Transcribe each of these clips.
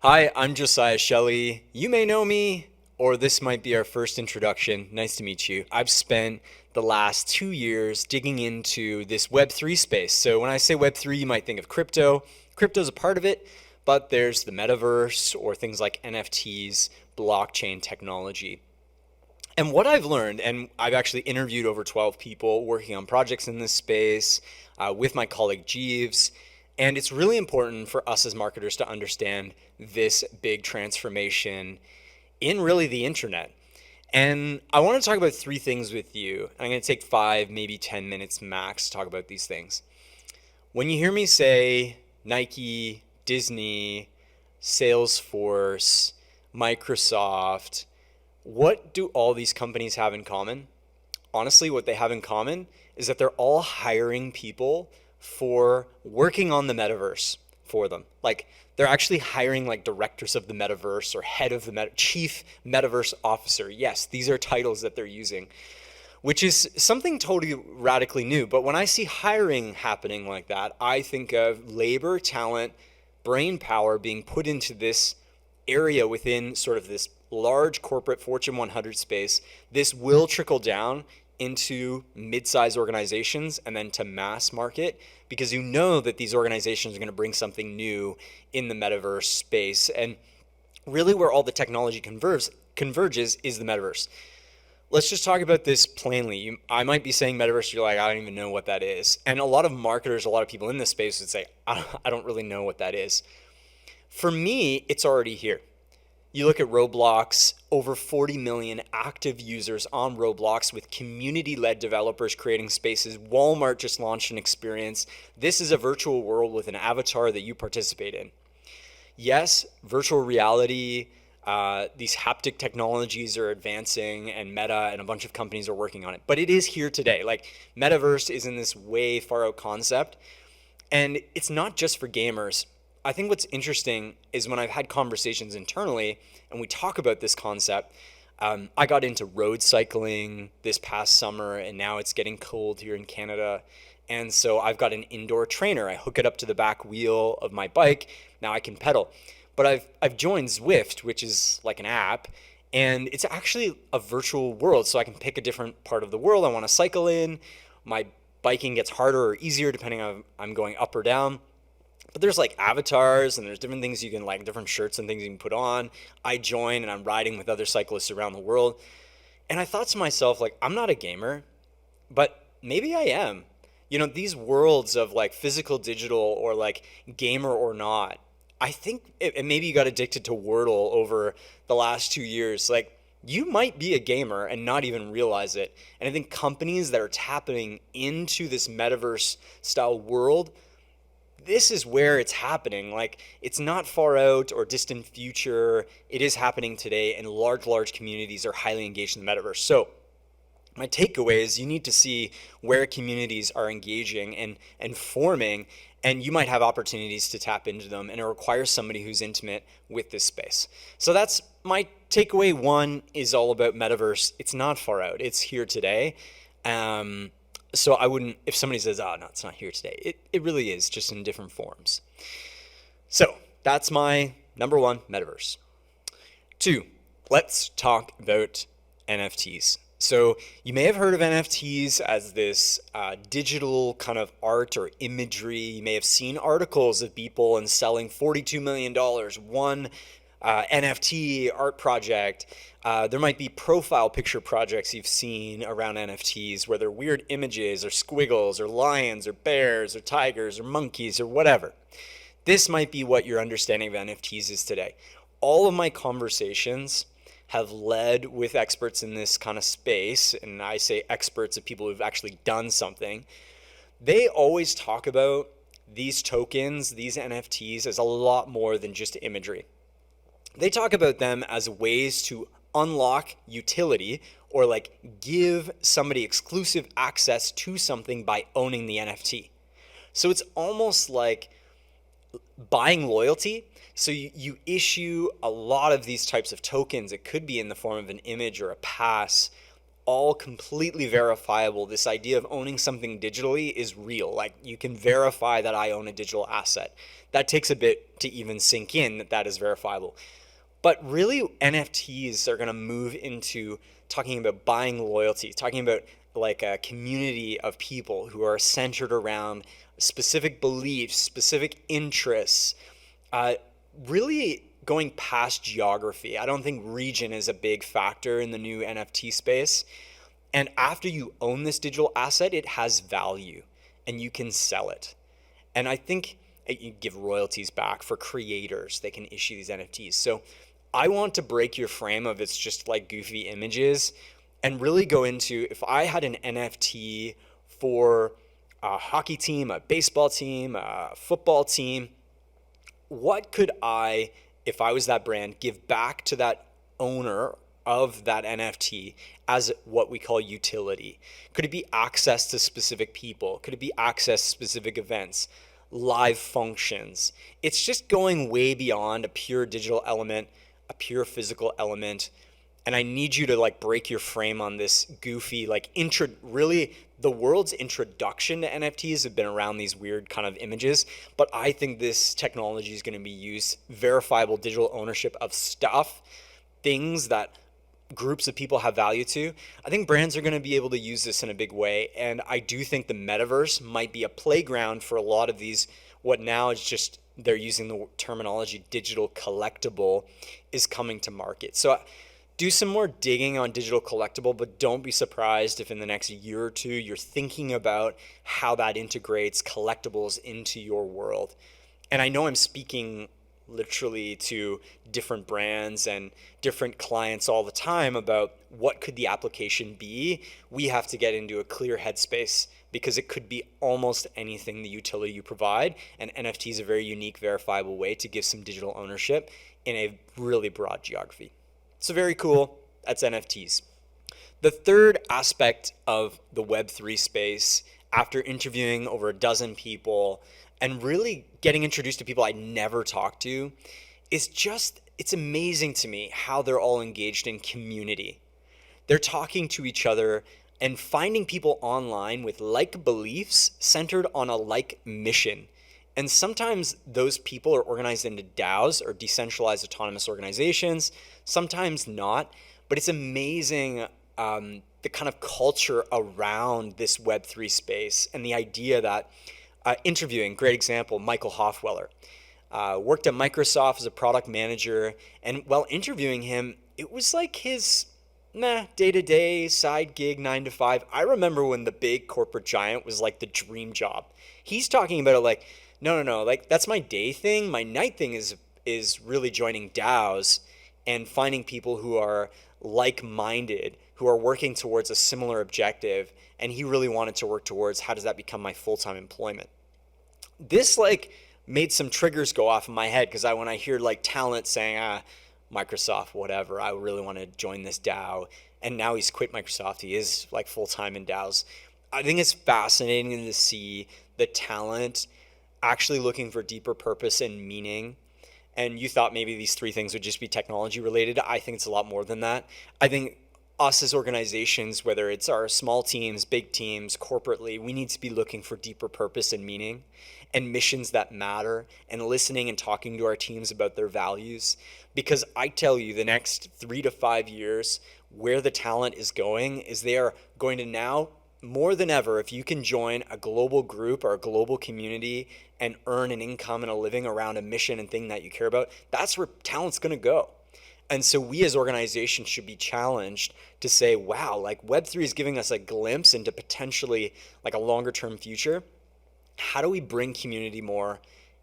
Hi, I'm Josiah Shelley. You may know me, or this might be our first introduction. Nice to meet you. I've spent the last 2 years digging into this Web3 space. So when I say Web3, you might think of crypto. Crypto's a part of it, but there's the metaverse or things like NFTs, blockchain technology. And what I've learned, and I've actually interviewed over 12 people working on projects in this space with my colleague Jeeves, and it's really important for us as marketers to understand this big transformation in really the internet. And I want to talk about three things with you. I'm going to take 5, maybe 10 minutes max to talk about these things. When you hear me say Nike, Disney, Salesforce, Microsoft, what do all these companies have in common? Honestly, what they have in common is that they're all hiring people for working on the metaverse for them. Like they're actually hiring like directors of the metaverse or head of the chief metaverse officer. Yes, these are titles that they're using, which is something totally radically new. But when I see hiring happening like that, I think of labor, talent, brain power being put into this area within sort of this large corporate Fortune 100 space. This will trickle down into mid-sized organizations and then to mass market, because you know that these organizations are going to bring something new in the metaverse space. And really where all the technology converges is the metaverse. Let's just talk about this plainly. I might be saying metaverse, you're like, I don't even know what that is. And a lot of marketers, a lot of people in this space would say, I don't really know what that is. For me, it's already here. You look at Roblox, over 40 million active users on Roblox with community-led developers creating spaces. Walmart just launched an experience. This is a virtual world with an avatar that you participate in. Yes, virtual reality, these haptic technologies are advancing, and Meta and a bunch of companies are working on it. But it is here today. Like, metaverse is in this way far out concept, and it's not just for gamers. I think what's interesting is when I've had conversations internally and we talk about this concept. I got into road cycling this past summer, and now it's getting cold here in Canada. And so I've got an indoor trainer. I hook it up to the back wheel of my bike. Now I can pedal. But I've joined Zwift, which is like an app, and it's actually a virtual world. So I can pick a different part of the world I want to cycle in. My biking gets harder or easier depending on if I'm going up or down. But there's like avatars and there's different things you can like, different shirts and things you can put on. I join and I'm riding with other cyclists around the world. And I thought to myself, like, I'm not a gamer, but maybe I am. You know, these worlds of like physical, digital, or like gamer or not, I think, and maybe you got addicted to Wordle over the last 2 years. Like, you might be a gamer and not even realize it. And I think companies that are tapping into this metaverse style world, this is where it's happening. Like, it's not far out or distant future. It is happening today, and large communities are highly engaged in the metaverse. So my takeaway is you need to see where communities are engaging and forming, and you might have opportunities to tap into them, and it requires somebody who's intimate with this space. So that's my takeaway. One is all about metaverse. It's not far out. It's here today. So I wouldn't, if somebody says, oh, no, it's not here today, it really is, just in different forms. So that's my number one, metaverse. 2, let's talk about NFTs. So you may have heard of NFTs as this digital kind of art or imagery. You may have seen articles of people and selling $42 million, one NFT art project. There might be profile picture projects you've seen around NFTs where they're weird images or squiggles or lions or bears or tigers or monkeys or whatever. This might be what your understanding of NFTs is today. All of my conversations have led with experts in this kind of space, and I say experts of people who've actually done something. They always talk about these tokens, these NFTs, as a lot more than just imagery. They talk about them as ways to unlock utility or like give somebody exclusive access to something by owning the NFT. So it's almost like buying loyalty. So you issue a lot of these types of tokens. It could be in the form of an image or a pass all completely verifiable. This idea of owning something digitally is real. Like, you can verify that I own a digital asset. That takes a bit to even sink in that that is verifiable. But really, NFTs are going to move into talking about buying loyalty, talking about like a community of people who are centered around specific beliefs, specific interests, really going past geography. I don't think region is a big factor in the new NFT space. And after you own this digital asset, it has value and you can sell it. And I think you give royalties back for creators. They can issue these NFTs. So I want to break your frame of it's just like goofy images and really go into, if I had an NFT for a hockey team, a baseball team, a football team, what could I, if I was that brand, give back to that owner of that NFT as what we call utility? Could it be access to specific people? Could it be access to specific events, live functions? It's just going way beyond a pure digital element, a pure physical element. And I need you to like break your frame on this goofy, like really the world's introduction to NFTs have been around these weird kind of images, but I think this technology is going to be used, verifiable digital ownership of stuff, things that groups of people have value to. I think brands are going to be able to use this in a big way. And I do think the metaverse might be a playground for a lot of these, what now is just, they're using the terminology digital collectible, is coming to market. So do some more digging on digital collectible, but don't be surprised if in the next year or two you're thinking about how that integrates collectibles into your world. And I know I'm speaking literally to different brands and different clients all the time about what could the application be. We have to get into a clear headspace because it could be almost anything the utility you provide, and NFT is a very unique, verifiable way to give some digital ownership in a really broad geography. So very cool. That's NFTs. The third aspect of the Web3 space, after interviewing over a dozen people and really getting introduced to people I never talked to, is just, it's amazing to me how they're all engaged in community. They're talking to each other and finding people online with like beliefs centered on a like mission. And sometimes those people are organized into DAOs, or decentralized autonomous organizations, sometimes not. But it's amazing the kind of culture around this Web3 space and the idea that interviewing, great example, Michael Hoffweller, worked at Microsoft as a product manager. And while interviewing him, it was like his day-to-day side gig, 9 to 5. I remember when the big corporate giant was like the dream job. He's talking about it like, no, like that's my day thing. My night thing is really joining DAOs and finding people who are like-minded, who are working towards a similar objective. And he really wanted to work towards, how does that become my full-time employment? This like made some triggers go off in my head, because when I hear like talent saying, Microsoft, whatever, I really want to join this DAO. And now he's quit Microsoft. He is like full-time in DAOs. I think it's fascinating to see the talent actually looking for deeper purpose and meaning. And you thought maybe these three things would just be technology related. I think it's a lot more than that. I think us as organizations, whether it's our small teams, big teams, corporately, we need to be looking for deeper purpose and meaning and missions that matter, and listening and talking to our teams about their values. Because I tell you, the next 3 to 5 years, where the talent is going is they are going to now, more than ever, if you can join a global group or a global community and earn an income and a living around a mission and thing that you care about, that's where talent's going to go. And so we as organizations should be challenged to say, wow, like Web3 is giving us a glimpse into potentially like a longer term future. How do we bring community more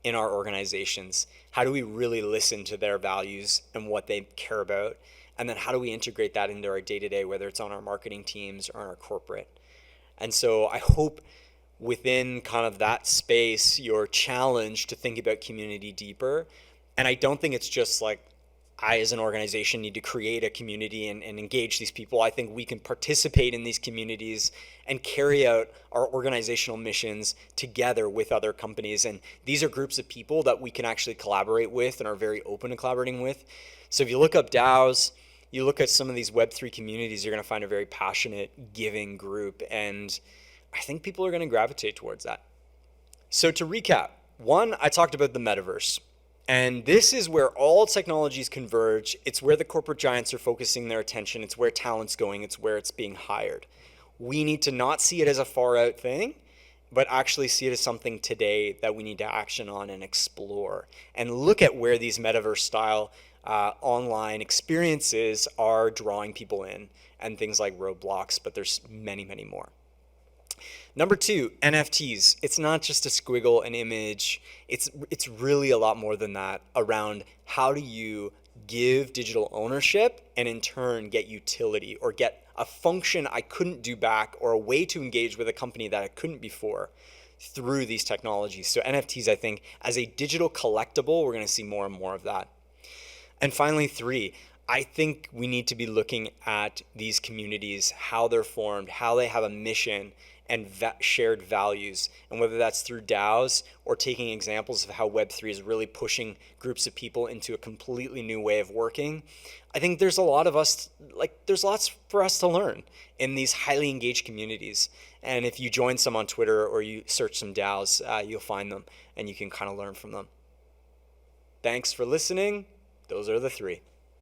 in our organizations? How do we really listen to their values and what they care about? And then how do we integrate that into our day-to-day, whether it's on our marketing teams or on our corporate? And so I hope within kind of that space, you're challenged to think about community deeper. And I don't think it's just like, I as an organization need to create a community and engage these people. I think we can participate in these communities and carry out our organizational missions together with other companies. And these are groups of people that we can actually collaborate with and are very open to collaborating with. So if you look up DAOs, You look at some of these Web3 communities, you're going to find a very passionate, giving group, and I think people are going to gravitate towards that. So to recap, one, I talked about the metaverse. And this is where all technologies converge. It's where the corporate giants are focusing their attention. It's where talent's going. It's where it's being hired. We need to not see it as a far out thing, but actually see it as something today that we need to action on and explore. And look at where these metaverse style online experiences are drawing people in, and things like Roblox, but there's many, many more. Number two, NFTs. It's not just a squiggle, an image. It's really a lot more than that, around how do you give digital ownership and in turn get utility, or get a function I couldn't do back, or a way to engage with a company that I couldn't before through these technologies. So NFTs, I think, as a digital collectible, we're going to see more and more of that. And finally, three, I think we need to be looking at these communities, how they're formed, how they have a mission and shared values, and whether that's through DAOs or taking examples of how Web3 is really pushing groups of people into a completely new way of working. I think there's there's lots for us to learn in these highly engaged communities. And if you join some on Twitter or you search some DAOs, you'll find them and you can kind of learn from them. Thanks for listening. Those are the three.